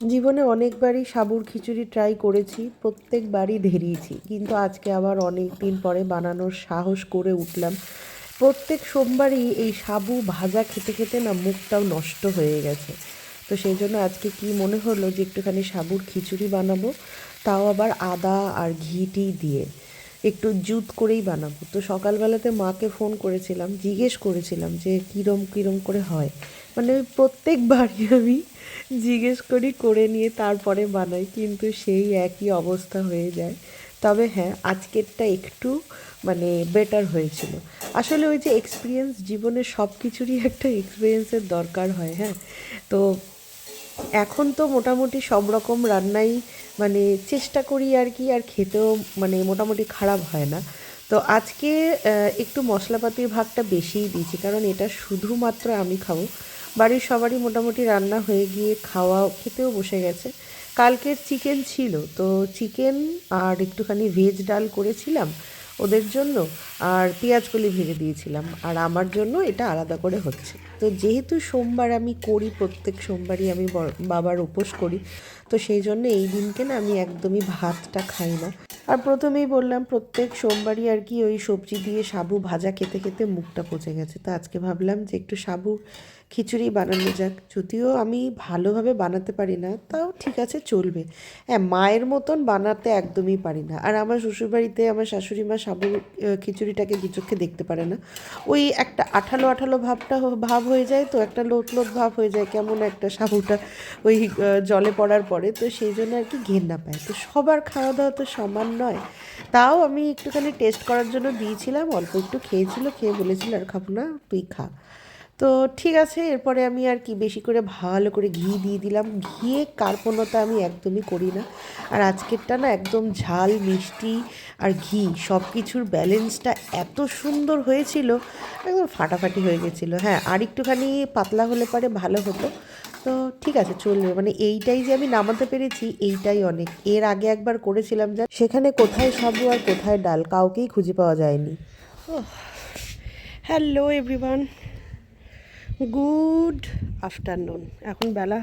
জীবনে অনেকবারই সাবুর খিচুড়ি ট্রাই করেছি, প্রত্যেকবারই ধেরিয়েছি, কিন্তু আজকে আবার অনেক দিন পরে বানানোর সাহস করে উঠলাম। প্রত্যেক সোমবারই এই সাবু ভাজা খেতে খেতে না মুখটাও নষ্ট হয়ে গেছে। তো সেই জন্য আজকে কি মনে হলো যে একটুখানি সাবুর খিচুড়ি বানাবো, তাও আবার আদা আর ঘি টি দিয়ে একটু জুত করেই বানাবো। তো সকালবেলাতে মাকে ফোন করেছিলাম, জিজ্ঞেস করেছিলাম যে কীরম কীরম করে হয়। মানে ওই প্রত্যেকবারই আমি জিজ্ঞেস করি, করে নিয়ে তারপরে বানাই, কিন্তু সেই একই অবস্থা হয়ে যায়। তবে হ্যাঁ, আজকেরটা একটু মানে বেটার হয়েছিল। আসলে ওই যে এক্সপিরিয়েন্স, জীবনের সব কিছুরই একটা এক্সপিরিয়েন্সের দরকার হয়। হ্যাঁ, তো এখন তো মোটামুটি সব রকম রান্নাই মানে চেষ্টা করি আর কি, আর খেতেও মানে মোটামুটি খারাপ হয় না। তো আজকে একটু মশলাপাতির ভাগটা বেশিই দিয়েছি, কারণ এটা শুধুমাত্র আমি খাবো। বাড়ির সবারই মোটামুটি রান্না হয়ে গিয়ে খাওয়া খেতেও বসে গেছে। কালকের চিকেন ছিল, তো চিকেন আর একটুখানি ভেজ ডাল করেছিলাম ওদের জন্য, আর পেঁয়াজকলি ভেজে দিয়েছিলাম, আর আমার জন্য এটা আলাদা করে হচ্ছে। তো যেহেতু সোমবার আমি করি, প্রত্যেক সোমবারই আমি বাবার উপোস করি, তো সেই জন্য এই দিনকে না আমি একদমই ভাতটা খাই না। আর প্রথমেই বললাম প্রত্যেক সোমবারই আর কি ওই সবজি দিয়ে সাবু ভাজা খেতে খেতে মুখটা পচে গেছে। তো আজকে ভাবলাম যে একটু সাবু খিচুড়ি বানানো যাক। যদিও আমি ভালোভাবে বানাতে পারি না, তাও ঠিক আছে, চলবে। হ্যাঁ, মায়ের মতন বানাতে একদমই পারি না। আর আমার শ্বশুরবাড়িতে আমার শাশুড়ি মা সাবু খিচুড়িটাকে দু চোখে দেখতে পারে না। ওই একটা আঠালো আঠালো ভাব হয়ে যায়, তো একটা লোত লোত ভাব হয়ে যায়, কেমন একটা সাবুটা ওই জলে পড়ার পরে। তো সেই জন্য আর কি ঘেন্না পায়। তো সবার খাওয়া দাওয়া তো সমান নয়। তাও আমি একটুখানি টেস্ট করার জন্য দিয়েছিলাম, অল্প একটু খেয়েছিল, খেয়ে বলেছিল আর খাবো না, তুই খা। তো ঠিক আছে, এরপরে আমি আর কি বেশি করে ভালো করে ঘি দিয়ে দিলাম। ঘিয়ে কার্পণ্যতা আমি একদমই করি না। আর আজকেরটা না একদম ঝাল, মিষ্টি আর ঘি সব কিছুর ব্যালেন্সটা এত সুন্দর হয়েছিল, একদম ফাটাফাটি হয়ে গেছিলো। হ্যাঁ, আর একটুখানি পাতলা হলে পরে ভালো হতো। তো ঠিক আছে, চলবে। মানে এইটাই যে আমি নামাতে পেরেছি, এইটাই অনেক। এর আগে একবার করেছিলাম যা, সেখানে কোথায় সাবু আর কোথায় ডাল কাউকেই খুঁজে পাওয়া যায়নি। ও, হ্যালো এভরিওয়ান, গুড আফটারনুন। এখন বেলা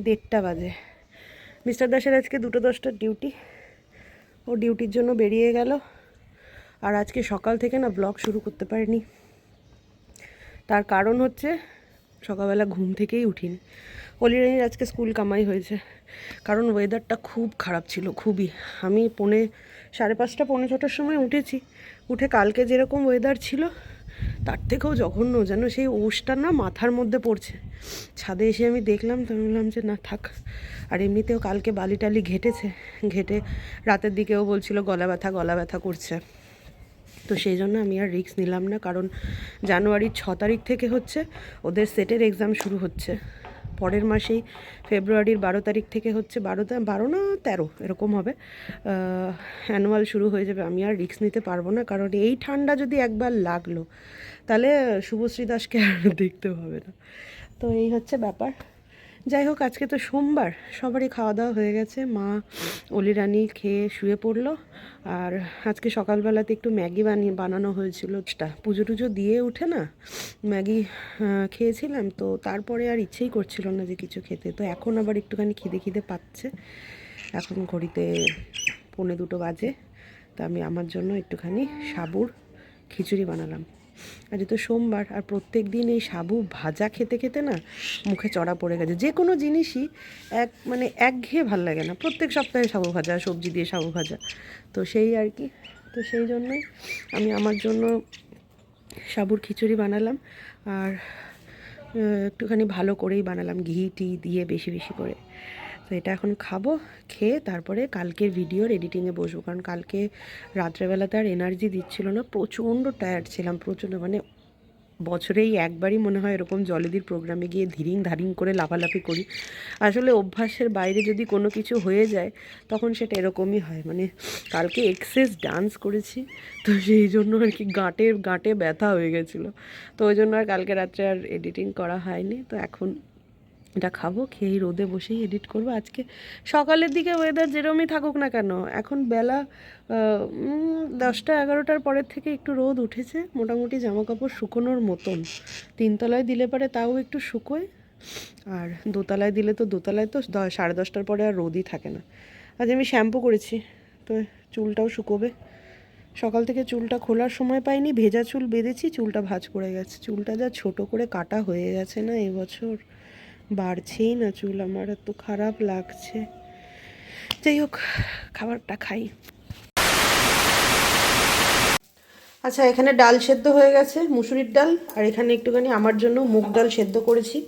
1:30 বাজে। মিস্টার দাসের আজকে 2:10টার ডিউটি, ও ডিউটির জন্য বেরিয়ে গেল। আর আজকে সকাল থেকে না ব্লগ শুরু করতে পারিনি। তার কারণ হচ্ছে সকালবেলা ঘুম থেকেই উঠিনি। অলিরানির আজকে স্কুল কামাই হয়েছে, কারণ ওয়েদারটা খুব খারাপ ছিল, খুবই। আমি 5:30 5:45টার সময় উঠেছি। উঠে কালকে যেরকম ওয়েদার ছিল তার থেকেও জঘন্য, যেন সেই ওষটা না মাথার মধ্যে পড়ছে। ছাদে এসে আমি দেখলাম, তো আমি বললাম যে না থাক। আর এমনিতেও কালকে বালি টালি ঘেটেছে, ঘেটে রাতের দিকেও বলছিল গলা ব্যথা করছে। তো সেই জন্য আমি আর রিস্ক নিলাম না, কারণ জানুয়ারির 6 তারিখ থেকে হচ্ছে ওদের সেটের এক্সাম শুরু হচ্ছে। পরের মাসেই ফেব্রুয়ারির 12 তারিখ থেকে হচ্ছে, 12 না 13 এরকম হবে, অ্যানুয়াল শুরু হয়ে যাবে। আমি আর রিস্ক নিতে পারবো না, কারণ এই ঠান্ডা যদি একবার লাগলো তাহলে শুভশ্রী দাসকে আর দেখতে হবে না। তো এই হচ্ছে ব্যাপার। যাই হোক, আজকে তো সোমবার, সবারই খাওয়া দাওয়া হয়ে গেছে। মা অলিরানি খেয়ে শুয়ে পড়লো। আর আজকে সকালবেলাতে একটু ম্যাগি বানানো হয়েছিল। পুজো টুজো দিয়ে উঠে না ম্যাগি খেয়েছিলাম, তো তারপরে আর ইচ্ছেই করছিল না যে কিছু খেতে। তো এখন আবার একটুখানি খিদে খিদে পাচ্ছে। এখন ঘড়িতে 1:45 বাজে। তো আমি আমার জন্য একটুখানি সাবুর খিচুড়ি বানালাম। আজ তো সোমবার, আর প্রত্যেক দিন এই সাবু ভাজা খেতে খেতে না মুখে চড়া পড়ে গেছে। যে কোনো জিনিসই মানে একঘেয়ে ভাল লাগে না। প্রত্যেক সপ্তাহে সাবু ভাজা, সবজি দিয়ে সাবু ভাজা, তো সেই আর কি। তো সেই জন্যই আমি আমার জন্য সাবুর খিচুড়ি বানালাম। আর একটুখানি ভালো করেই বানালাম, ঘি টি দিয়ে বেশি বেশি করে। তো এটা এখন খাবো, খেয়ে তারপরে কালকের ভিডিওর এডিটিংয়ে বসবো, কারণ কালকে রাত্রেবেলাতে আর এনার্জি দিচ্ছিল না, প্রচণ্ড টায়ার্ড ছিলাম, প্রচণ্ড। মানে বছরেই একবারই মনে হয় এরকম জলেদির প্রোগ্রামে গিয়ে ধিরিং ধারিং করে লাফালাফি করি। আসলে অভ্যাসের বাইরে যদি কোনো কিছু হয়ে যায় তখন সেটা এরকমই হয়। মানে কালকে এক্সেস ডান্স করেছি, তো সেই জন্য আর কি গাঁটে গাঁটে ব্যথা হয়ে গেছিলো। তো ওই জন্য আর কালকে রাত্রে আর এডিটিং করা হয়নি। তো এখন এটা খাবো, খেয়েই রোদে বসেই এডিট করবো। আজকে সকালের দিকে ওয়েদার যেরমই থাকুক না কেন, এখন বেলা 10টা 11টার পরের থেকে একটু রোদ উঠেছে, মোটামুটি জামা কাপড় শুকোনোর মতন। 3 তলায় দিলে পারে তাও একটু শুকোয়, আর দোতলায় দিলে তো দোতলায় তো 10:30টার পরে আর রোদই থাকে না। আজ আমি শ্যাম্পু করেছি, তো চুলটাও শুকোবে। সকাল থেকে চুলটা খোলার সময় পাইনি, ভেজা চুল বেঁধেছি, চুলটা ভাঁজ পড়ে গেছে। চুলটা যা ছোট করে কাটা হয়ে গেছে না এবছর, বাড়ছেই না চুল, আমার এত খারাপ লাগছে। যাই হোক, খাবারটা খাই। আচ্ছা, এখানে ডাল সেদ্ধ হয়ে গেছে, মুসুরির ডাল, আর এখানে একটুখানি আমার জন্য মুগ ডাল সেদ্ধ করেছি।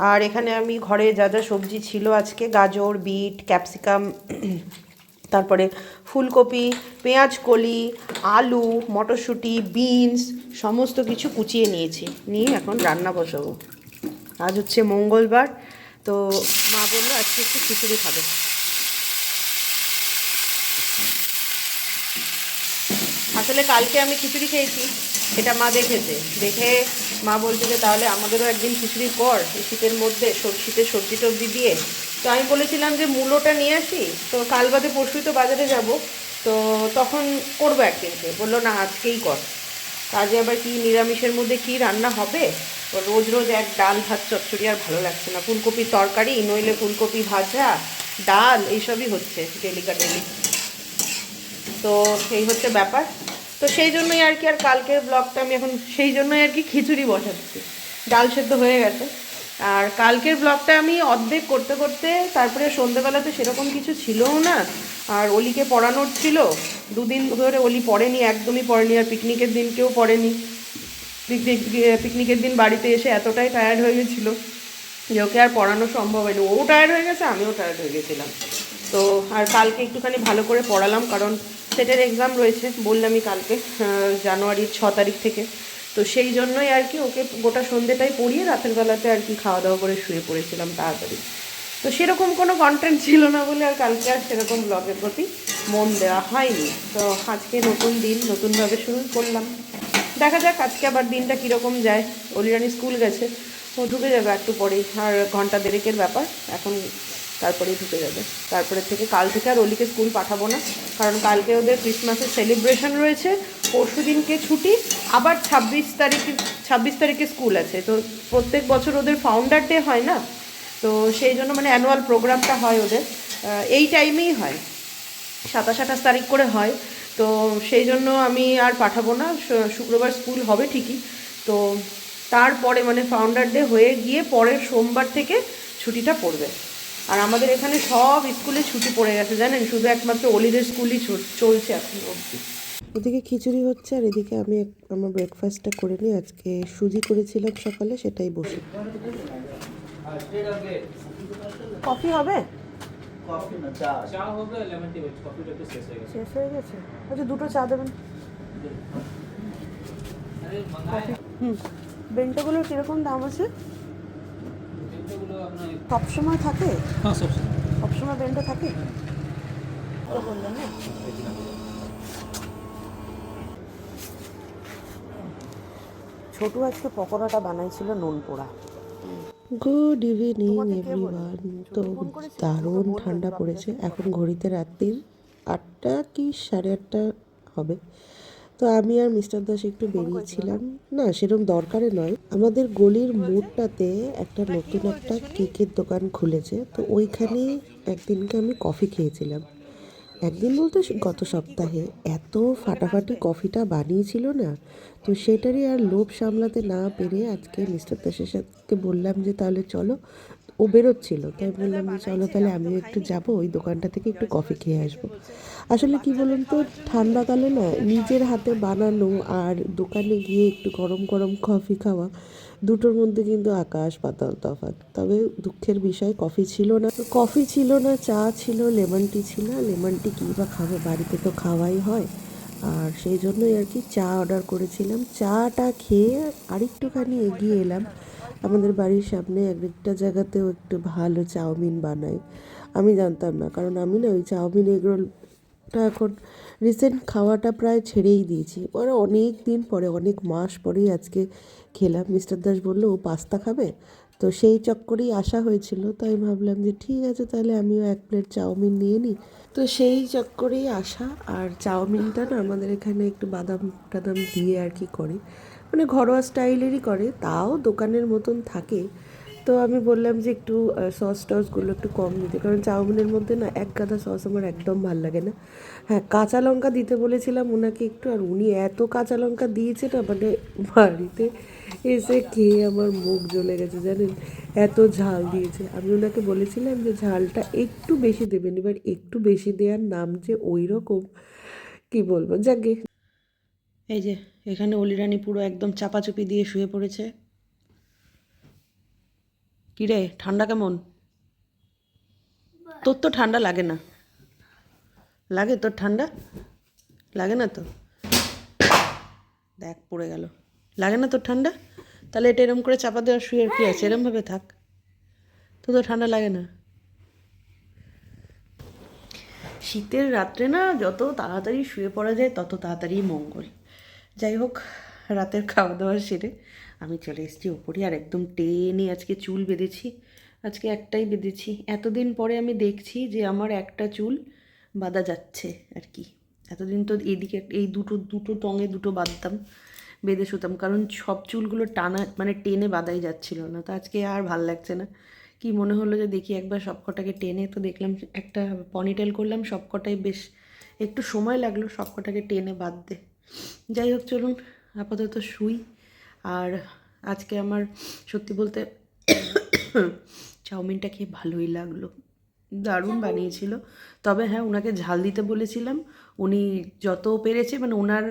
আর এখানে আমি ঘরে যা যা সবজি ছিল আজকে, গাজর, বিট, ক্যাপসিকাম, তারপরে ফুলকপি, পেঁয়াজ কলি, আলু, মটরশুঁটি, বিনস সমস্ত কিছু কুচিয়ে নিয়েছি, নিয়ে এখন রান্না বসাবো। আজ হচ্ছে মঙ্গলবার, তো মা বললো আজকে একটু খিচুড়ি খাবে। আসলে কালকে আমি খিচুড়ি খেয়েছি, এটা মা দেখেছে, দেখে মা বলছে যে তাহলে আমাদেরও একদিন খিচুড়ি কর এই শীতের মধ্যে, শীতের সবজি টবজি দিয়ে। তো আমি বলেছিলাম যে মূলোটা নিয়ে আসি, তো কাল বাদে পরশুই তো বাজারে যাব, তো তখন করবো একদিনকে। বললো না আজকেই কর। কাজে আবার কি নিরামিষের মধ্যে কি রান্না হবে, রোজ রোজ এক ডাল ভাত চচ্চড়ি আর ভালো লাগছে না। ফুলকপির তরকারি নইলে ফুলকপি ভাজা, ডাল এইসবই হচ্ছে ডেলিকা ডেলি। তো সেই হচ্ছে ব্যাপার। তো সেই জন্যই আর কি, আর কালকের ব্লগটা আমি এখন সেই জন্যই আর কি খিচুড়ি বসাচ্ছি। ডাল সেদ্ধ হয়ে গেছে। আর কালকের ব্লগটা আমি অর্ধেক করতে করতে তারপরে সন্ধ্যেবেলাতে সেরকম কিছু ছিলও না, আর অলিকে পড়ানোর ছিল। 2 দিন ধরে অলি পড়েনি, একদমই পড়েনি, আর পিকনিকের দিনকেও পড়েনি। পিকনিকের দিন বাড়িতে এসে এতটাই টায়ার্ড হয়ে গেছিলো যে ওকে আর পড়ানো সম্ভব হয়নি। ও টায়ার্ড হয়ে গেছে, আমিও টায়ার্ড হয়ে গেছিলাম। তো আর কালকে একটুখানি ভালো করে পড়ালাম, কারণ সেটের এক্সাম রয়েছে বললামই কালকে, জানুয়ারির 6 তারিখ থেকে। তো সেই জন্যই আর কি ওকে গোটা সন্ধ্যেটাই পড়িয়ে রাতের বেলাতে আর কি খাওয়া দাওয়া করে শুয়ে পড়েছিলাম তাড়াতাড়ি। তো সেরকম কোনো কন্টেন্ট ছিল না বলে আর কালকে আর সেরকম ব্লগের প্রতি মন দেওয়া হয়নি। তো আজকে নতুন দিন, নতুনভাবে শুরু করলাম। দেখা যাক আজকে আবার দিনটা কীরকম যায়। অলিরানি স্কুল গেছে, ও ঢুকে যাবে একটু পরেই, আর ঘন্টা দেড়েকের ব্যাপার এখন, তারপরেই ঢুকে যাবে। তারপরে থেকে কাল থেকে আর অলিকে স্কুল পাঠাবো না, কারণ কালকে ওদের ক্রিসমাসের সেলিব্রেশন রয়েছে, পরশু দিনকে ছুটি, আবার 26 তারিখে স্কুল আছে। তো প্রত্যেক বছর ওদের ফাউন্ডার ডে হয় না, তো সেই জন্য মানে অ্যানুয়াল প্রোগ্রামটা হয় ওদের এই টাইমেই হয়, 27-28 তারিখ করে হয়। তো সেই জন্য আমি আর পাঠাবো না, শুক্রবার স্কুল হবে ঠিকই, তো তারপরে মানে ফাউন্ডার ডে হয়ে গিয়ে পরের সোমবার থেকে ছুটিটা পড়বে। আর আমাদের এখানে সব স্কুলে ছুটি পড়ে গেছে জানেন, শুধু একমাত্র অলিদের স্কুলই চলছে এখন অবধি। ওদিকে খিচুড়ি হচ্ছে, আর এদিকে আমি আমার ব্রেকফাস্টটা করে নিই। আজকে সুজি করেছিলাম সকালে, সেটাই বসে। কফি হবে? কফি না, চা। চা হবে, লেমন টি হবে, কফিটা একটু শেষ হয়ে গেছে। শেষ হয়ে গেছে? আচ্ছা, 2টো চা দেবেন। আরে কফি। বেন্টোগুলোর কীরকম দাম আছে? বেন্টোগুলো আপনার সবসময় থাকে? হ্যাঁ, সবসময় বেন্টো থাকে? তো বললেন না। ছোটু আজকে পকোড়াটা বানাইছিল নুন পোড়া। Good evening everyone. তো দারুণ ঠান্ডা পড়েছে, এখন ঘড়িতে রাত্রির 8টা কি 8:30 হবে। তো আমি আর মিস্টার দাস একটু বেরিয়েছিলাম, না সেরকম দরকারে নয়, আমাদের গলির মোড়টাতে একটা নতুন একটা কেকের দোকান খুলেছে, তো ওইখানে একদিনকে আমি কফি খেয়েছিলাম। একদিন বলতে গত সপ্তাহে এত ফাটাফাটি কফিটা বানিয়েছিল না, তো সেটারই আর লোভ সামলাতে না পেরে আজকে মিস্টার দাসের সাথে বললাম যে তাহলে চলো, ও বেরোচ্ছিল, তাই বললাম যে চলো তাহলে আমিও একটু যাবো ওই দোকানটা থেকে একটু কফি খেয়ে আসবো। আসলে কি বলুন তো, ঠান্ডাকালে না নিজের হাতে বানানো আর দোকানে গিয়ে একটু গরম গরম কফি খাওয়া, দুটোর মধ্যে কিন্তু আকাশ পাতাল তফাৎ। তবে দুঃখের বিষয় কফি ছিল না, চা ছিল, লেমন টি ছিল। লেমন টি কী বা খাবো, বাড়িতে তো খাওয়াই হয়, আর সেই জন্যই আর কি চা অর্ডার করেছিলাম। চাটা খেয়ে আরেকটুখানি এগিয়ে এলাম, আমাদের বাড়ির সামনে একটা জায়গাতেও একটু ভালো চাউমিন বানায়। আমি জানতাম না, কারণ আমি না ওই চাউমিন এগরোলটা এখন রিসেন্ট খাওয়াটা প্রায় ছেড়েই দিয়েছি। ওরা অনেক দিন পরে, অনেক মাস পরেই আজকে খেলাম। মিস্টার দাস বললো ও পাস্তা খাবে, তো সেই চক্করেই আসা হয়েছিল, তাই ভাবলাম যে ঠিক আছে তাহলে আমিও 1 প্লেট চাউমিন নিয়ে নিই। তো সেই চক্করেই আসা। আর চাউমিনটা না আমাদের এখানে একটু বাদাম টাদাম দিয়ে আর কি করে, মানে ঘরোয়া স্টাইলেরই করে, তাও দোকানের মতন থাকে। তো আমি বললাম যে একটু সস টসগুলো একটু কম দিতে, কারণ চাউমিনের মধ্যে না এক গাদা সস আমার একদম ভাল লাগে না। হ্যাঁ, কাঁচা লঙ্কা দিতে বলেছিলাম ওনাকে একটু, আর উনি এত কাঁচা লঙ্কা দিয়েছে না, মানে বাড়িতে এসে খেয়ে আমার মুখ জ্বলে গেছে জানেন, এত ঝাল দিয়েছে। আমি ওনাকে বলেছিলাম যে ঝালটা একটু বেশি দেবেন, এবার একটু বেশি দেওয়ার নাম যে ওই রকম কী বলবো, যাকে। এই যে এখানে অলিরানি পুরো একদম চাপাচুপি দিয়ে শুয়ে পড়েছে। কিরে ঠান্ডা কেমন? তোর তো ঠান্ডা লাগে না। লাগে তোর ঠান্ডা? লাগে না তো? দেখ পড়ে গেল। লাগে না তোর ঠান্ডা? তাহলে এটা এরম করে চাপা দেওয়া শুয়ে কি আছে, এরমভাবে থাক। তো তো ঠান্ডা লাগে না। শীতের রাত্রে না যত তাড়াতাড়ি শুয়ে পড়া যায় তত তাড়াতাড়ি মঙ্গল। যাই হোক, রাতের খাওয়া দাওয়া সেরে আমি চলে এসেছি ওপরে, আর একদম টেনে আজকে চুল বেঁধেছি। আজকে একটাই বেঁধেছি, এতদিন পরে আমি দেখছি যে আমার একটা চুল বাঁধা যাচ্ছে আর কি। এতদিন তো এইদিকে এই দুটো দুটো টঙে দুটো বাঁধতাম, বেঁধে শুতাম, কারণ সব চুলগুলো টানা মানে টেনে বাঁধাই যাচ্ছিল না। তো আজকে আর ভাল লাগছে না, কি মনে হলো যে দেখি একবার সব কটাকে টেনে, তো দেখলাম একটা পনিটেল করলাম, সব কটাই বেশ একটু সময় লাগলো সব কটাকে টেনে বাঁধতে। যাই হোক চলুন আপাতত শুই। আর আজকে আমার সত্যি বলতে চাউমিনটা খেয়ে ভালোই লাগলো, দারুণ বানিয়েছিল। তবে হ্যাঁ, ওনাকে ঝাল দিতে বলেছিলাম, উনি যত পেরেছে মানে ওনার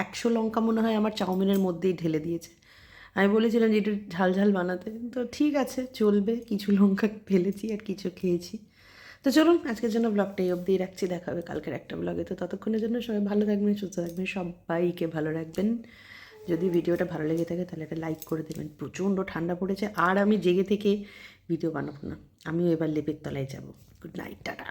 100 লঙ্কা মনে হয় আমার চাউমিনের মধ্যেই ঢেলে দিয়েছে। আমি বলেছিলাম যে একটু ঝাল ঝাল বানাতে, তো ঠিক আছে চলবে, কিছু লঙ্কা ফেলেছি আর কিছু খেয়েছি। তো চলুন আজকের জন্য ব্লগটা এই অবধিই রাখছি, দেখা হবে কালকের একটা ব্লগে। তো ততক্ষণের জন্য সবাই ভালো থাকবেন, সুস্থ থাকবেন, সবাইকে ভালো রাখবেন। যদি ভিডিওটা ভালো লেগে থাকে তাহলে একটা লাইক করে দেবেন। প্রচণ্ড ঠান্ডা পড়েছে, আর আমি জেগে থেকে ভিডিও বানাবো না, আমিও এবার লেপের তলায় যাব। Good night, tata.